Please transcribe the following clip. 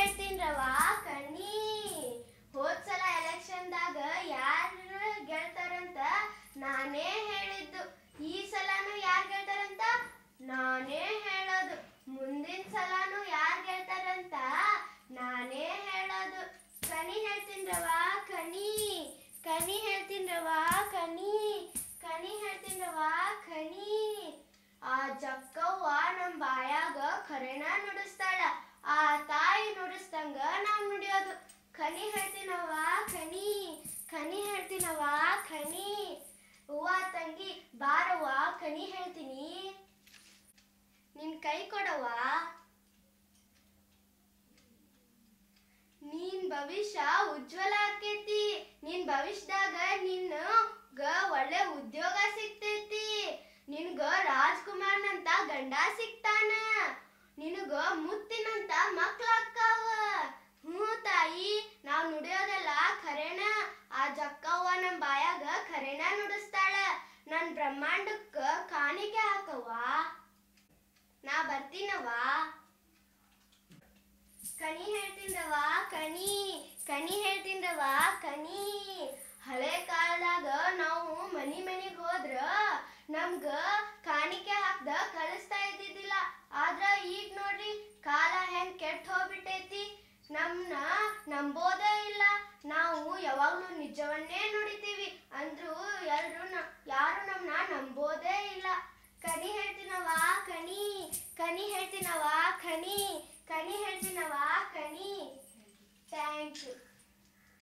ಹೇಳ್ತೀನ್ರವ ಕಣಿ. ಹೋದ್ಸಲ ಎಲೆಕ್ಷನ್ದಾಗ ಯಾರು ಗೆಲ್ತಾರಂತ ನಾನೇ ಹೇಳಿದ್ದು. ಈ ಸಲನು ಯಾರು ಗೆಲ್ತಾರಂತ ನಾನೇ ಹೇಳೋದು. ಮುಂದಿನ ಸಲನು ಯಾರು ಗೆಲ್ತಾರಂತ ನಾನೇ ಹೇಳೋದು. ಕಣಿ ಹೇಳ್ತೀನ್ರವ ಕಣಿ. ಕಣಿ ಹೇಳ್ತೀನ್ರವ ಕಣಿ. ಕಣಿ ಹೇಳ್ತೀನ್ರವ ಕಣಿ. ಆ ಜಕ್ಕವ್ವ ನಮ್ ಬಾಯಾಗ ಖರೇನ ನುಡಿಸ್ತಾಳ. ಆ ತಾಯಿ ನುಡಿಸ್ದಂಗ ನಾವ್ ನುಡಿಯೋದು. ಕಣಿ ಹೇಳ್ತೀನವ್ವ ಕಣಿ. ಕಣಿ ಹೇಳ್ತೀನವ್ವ ಕಣಿ. ಅವ್ವ ತಂಗಿ ಬಾರವ್ವ ಕಣಿ ಹೇಳ್ತೀನಿ. ನಿನ್ ಕೈ ಕೊಡವ್ವ. ನೀನ್ ಭವಿಷ್ಯ ಉಜ್ವಲ ಆಕೇತಿ. ನಿನ್ ಭವಿಷ್ಯದಾಗ ನಿನ್ಗ ಒಳ್ಳೆ ಉದ್ಯೋಗ ಸಿಗ್ತೈತಿ. ನಿನ್ಗ ರಾಜ್ಕುಮಾರ್ನಂತ ಗಂಡ ಸಿಗ್ತಾನ. ನಿನಗ ಮುತ್ತಿನಂತ ಮಕ್ಳಾಕ್ಕಾವ. ತಾಯಿ, ನಾವ್ ನುಡಿಯೋದೆಲ್ಲ ಖರೇನ. ಆ ಜಕ್ಕವ್ವ ನಮ್ ಬಾಯಾಗ ಖರೇನ ನುಡಿಸ್ತಾಳ. ನನ್ ಬ್ರಹ್ಮಾಂಡಕ್ಕ ಕಾಣಿಕೆ ಹಾಕವ್ವ. ನಾ ಬರ್ತೀನವ್ವ. ಕಣಿ ಹೇಳ್ತೀನ್ರವ ಕಣಿ. ಕಣಿ ಹೇಳ್ತೀನ್ರವ ಕಣಿ. ಹಳೆ ಕಾಲದಾಗ ನಾವು ಮನಿಗ್ ಹೋದ್ರ ನಮ್ಗ ಕಾಣಿಕೆ ಹಾಕ್ದ ಕಳಿಸ್ತಾ ಇದ್ದಿದ್ದಿಲ್ಲ. ಆದ್ರ ಈಗ ನೋಡ್ರಿ ಕಾಲ ಹೆಂಗ್ ಕೆಟ್ಟ ಹೋಗ್ಬಿಟ್ಟೈತಿ. ನಮ್ನ ನಂಬೋದೇ ಇಲ್ಲ. ನಾವು ಯಾವಾಗ್ಲೂ ನಿಜವನ್ನೇ ನುಡಿತೀವಿ ಅಂದ್ರು ಯಾರು ನಮ್ನ ನಂಬೋದೇ ಇಲ್ಲ. ಕಣಿ ಹೇಳ್ತೀನವ ಕಣಿ. ಕಣಿ ಹೇಳ್ತೀನವ ಕಣಿ. ಕಣಿ ಹೇಳ್ತೀನವ ಕಣಿ. Thank you.